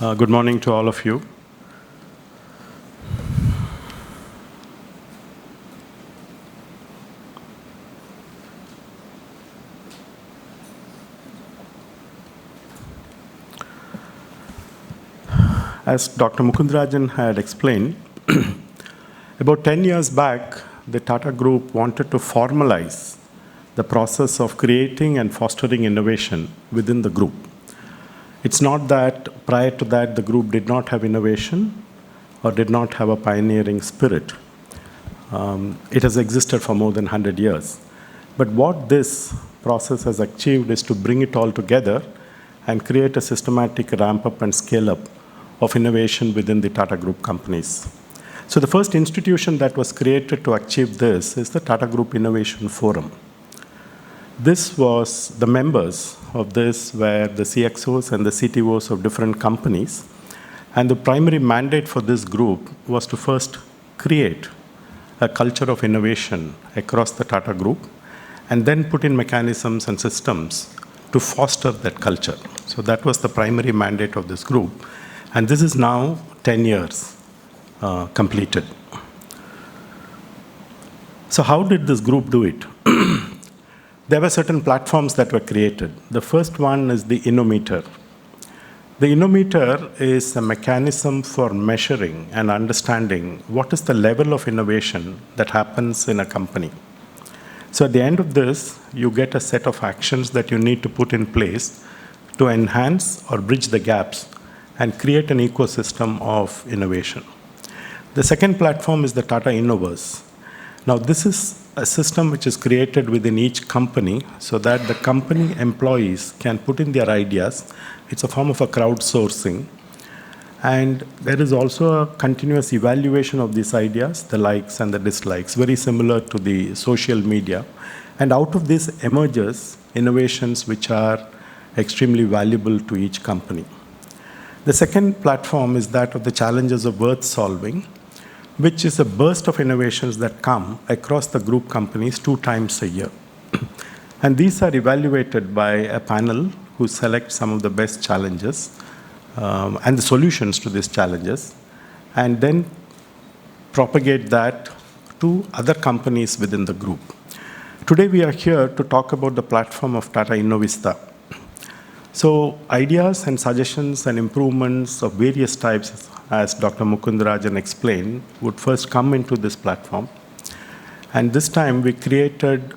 Good morning to all of you. As Dr. Mukundrajan had explained, about 10 years back, the Tata Group wanted to formalize the process of creating and fostering innovation within the group. It's not that prior to that the group did not have innovation or did not have a pioneering spirit. It has existed for more than 100 years. But what this process has achieved is to bring it all together and create a systematic ramp-up and scale-up of innovation within the Tata Group companies. So the first institution that was created to achieve this is the Tata Group Innovation Forum. This was the members of this were the CXOs and the CTOs of different companies. And the primary mandate for this group was to first create a culture of innovation across the Tata Group and then put in mechanisms and systems to foster that culture. So that was the primary mandate of this group. And this is now 10 years completed. So how did this group do it? There were certain platforms that were created. The first one is the Innometer. The Innometer is a mechanism for measuring and understanding what is the level of innovation that happens in a company. So at the end of this, you get a set of actions that you need to put in place to enhance or bridge the gaps and create an ecosystem of innovation. The second platform is the Tata Universe. Now, this is a system which is created within each company so that the company employees can put in their ideas. It's a form of a crowdsourcing. And there is also a continuous evaluation of these ideas, the likes and the dislikes, very similar to the social media. And out of this emerges innovations which are extremely valuable to each company. The second platform is that of the challenges of worth solving, which is a burst of innovations that come across the group companies 2 times a year. And these are evaluated by a panel who selects some of the best challenges and the solutions to these challenges, and then propagate that to other companies within the group. Today we are here to talk about the platform of Tata Innovista. So ideas and suggestions and improvements of various types, as Dr. Mukundrajan explained, would first come into this platform. And this time we created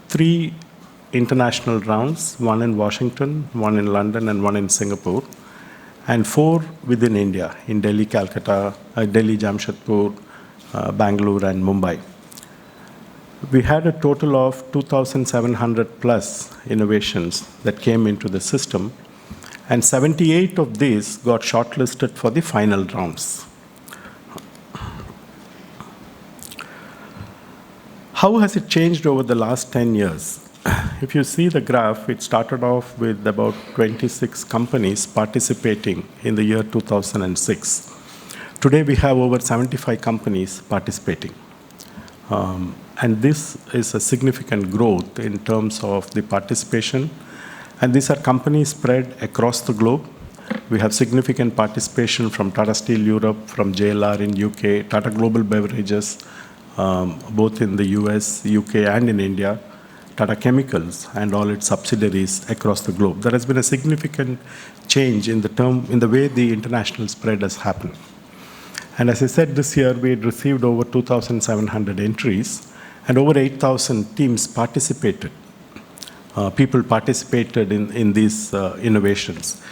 3 international rounds, 1 in Washington, 1 in London, and 1 in Singapore, and 4 within India, in Delhi, Calcutta, Delhi, Jamshedpur, Bangalore, and Mumbai. We had a total of 2,700 plus innovations that came into the system, and 78 of these got shortlisted for the final rounds. How has it changed over the last 10 years? If you see the graph, it started off with about 26 companies participating in the year 2006. Today we have over 75 companies participating. And this is a significant growth in terms of the participation. And these are companies spread across the globe. We have significant participation from Tata Steel Europe, from JLR in UK, Tata Global Beverages, both in the US, UK, and in India, Tata Chemicals, and all its subsidiaries across the globe. There has been a significant change in the way the international spread has happened. And as I said, this year we had received over 2,700 entries, and over 8,000 teams participated. People participated in these innovations.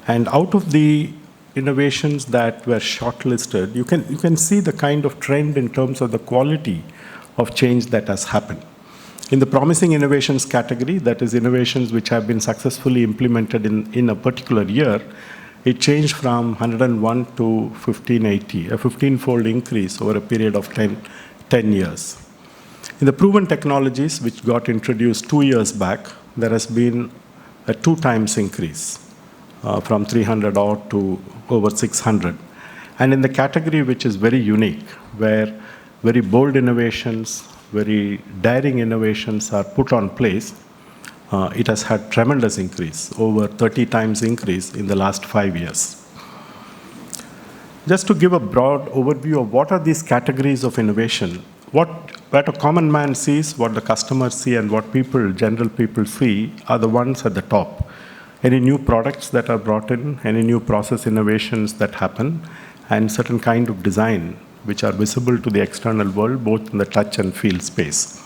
And out of the innovations that were shortlisted, you can see the kind of trend in terms of the quality of change that has happened. In the promising innovations category, that is innovations which have been successfully implemented in a particular year, it changed from 101 to 1580, a 15-fold increase over a period of 10 years. In the proven technologies, which got introduced 2 years back, there has been a 2 times increase from 300 odd to over 600. And in the category which is very unique, where very bold innovations, very daring innovations are put on place, it has had tremendous increase, over 30 times increase in the last 5 years. Just to give a broad overview of what are these categories of innovation, what a common man sees, what the customers see, and what general people see are the ones at the top. Any new products that are brought in, any new process innovations that happen, and certain kind of design which are visible to the external world, both in the touch and feel space.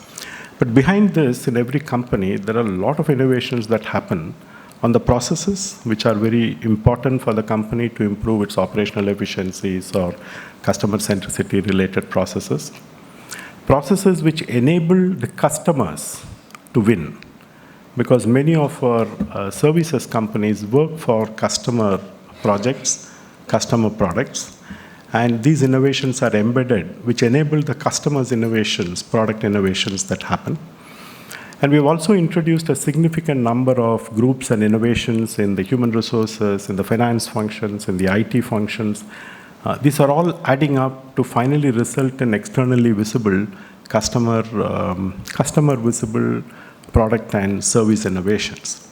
But behind this, in every company, there are a lot of innovations that happen on the processes, which are very important for the company to improve its operational efficiencies or customer centricity related processes. Processes which enable the customers to win. Because many of our services companies work for customer projects, customer products, and these innovations are embedded, which enable the customer's innovations, product innovations that happen. And we've also introduced a significant number of groups and innovations in the human resources, in the finance functions, in the IT functions. These are all adding up to finally result in externally visible customer visible product and service innovations.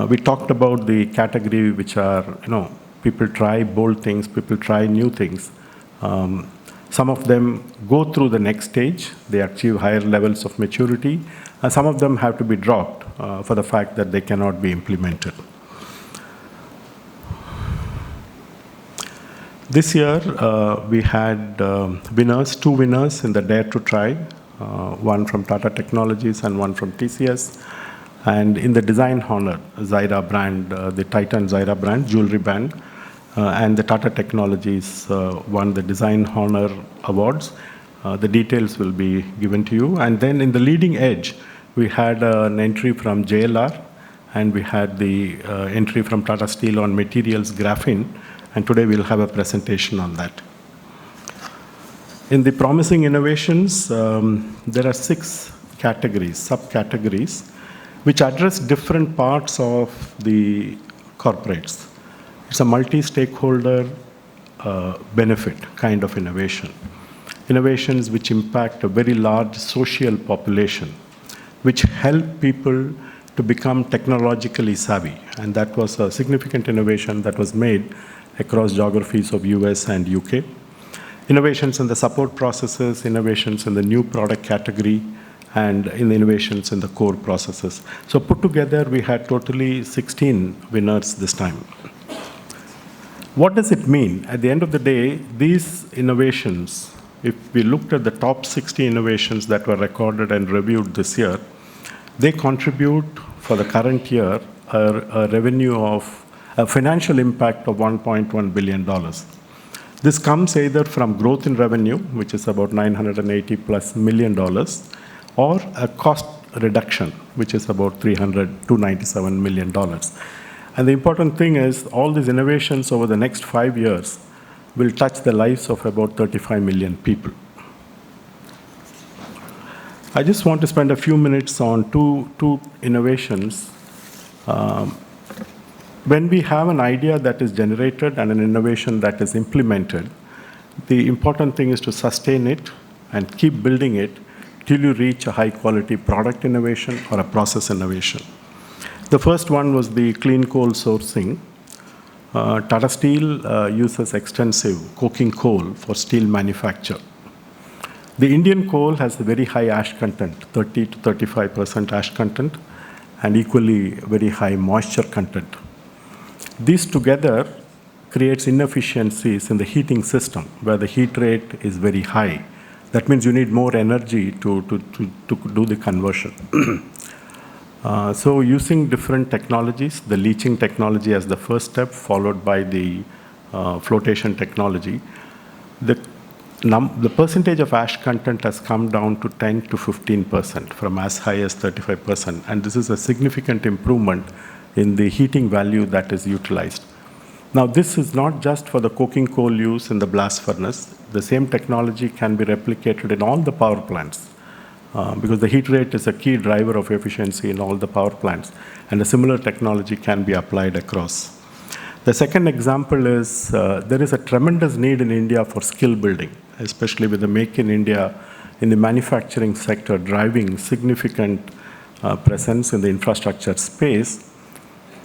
We talked about the category which are, people try bold things, people try new things. Some of them go through the next stage, they achieve higher levels of maturity. Some of them have to be dropped for the fact that they cannot be implemented. This year, we had two winners in the Dare to Try, one from Tata Technologies and one from TCS. And in the design honor, Zaira brand, the Titan Zaira brand, jewelry brand, and the Tata Technologies won the design honor awards. The details will be given to you. And then in the leading edge, we had an entry from JLR, and we had the entry from Tata Steel on materials graphene, and today we'll have a presentation on that. In the promising innovations, there are 6 categories, subcategories, which address different parts of the corporates. It's a multi-stakeholder benefit kind of innovation. Innovations which impact a very large social population, which help people to become technologically savvy. And that was a significant innovation that was made across geographies of US and UK. Innovations in the support processes, innovations in the new product category, and in innovations in the core processes. So put together, we had totally 16 winners this time. What does it mean? At the end of the day, these innovations, if we looked at the top 60 innovations that were recorded and reviewed this year, they contribute for the current year a financial impact of $1.1 billion. This comes either from growth in revenue, which is about $980+ million, or a cost reduction, which is about $297 million. And the important thing is all these innovations over the next 5 years will touch the lives of about 35 million people. I just want to spend a few minutes on two innovations. When we have an idea that is generated and an innovation that is implemented, the important thing is to sustain it and keep building it till you reach a high-quality product innovation or a process innovation. The first one was the clean coal sourcing. Tata Steel uses extensive coking coal for steel manufacture. The Indian coal has a very high ash content, 30 to 35% ash content, and equally very high moisture content. These together creates inefficiencies in the heating system, where the heat rate is very high. That means you need more energy to do the conversion. So using different technologies, the leaching technology as the first step, followed by the flotation technology, the percentage of ash content has come down to 10 to 15% from as high as 35%. And this is a significant improvement in the heating value that is utilized. Now, this is not just for the coking coal use in the blast furnace. The same technology can be replicated in all the power plants because the heat rate is a key driver of efficiency in all the power plants, and a similar technology can be applied across. The second example is there is a tremendous need in India for skill building, especially with the Make in India in the manufacturing sector driving significant presence in the infrastructure space.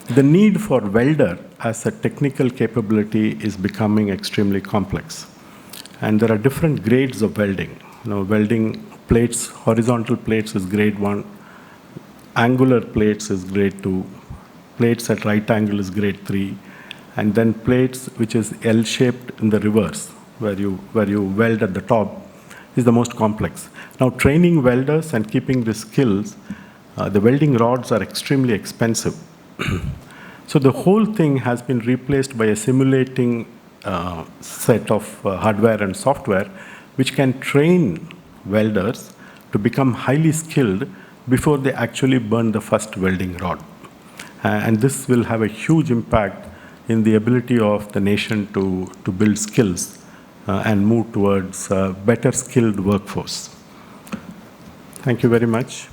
The need for welder as a technical capability is becoming extremely complex. And there are different grades of welding. Welding plates, horizontal plates is grade 1, angular plates is grade 2, plates at right angle is grade 3, and then plates which is L-shaped in the reverse, where you weld at the top, is the most complex. Now, training welders and keeping the skills, the welding rods are extremely expensive. So the whole thing has been replaced by a simulating set of hardware and software which can train welders to become highly skilled before they actually burn the first welding rod. And this will have a huge impact in the ability of the nation to build skills and move towards a better skilled workforce. Thank you very much.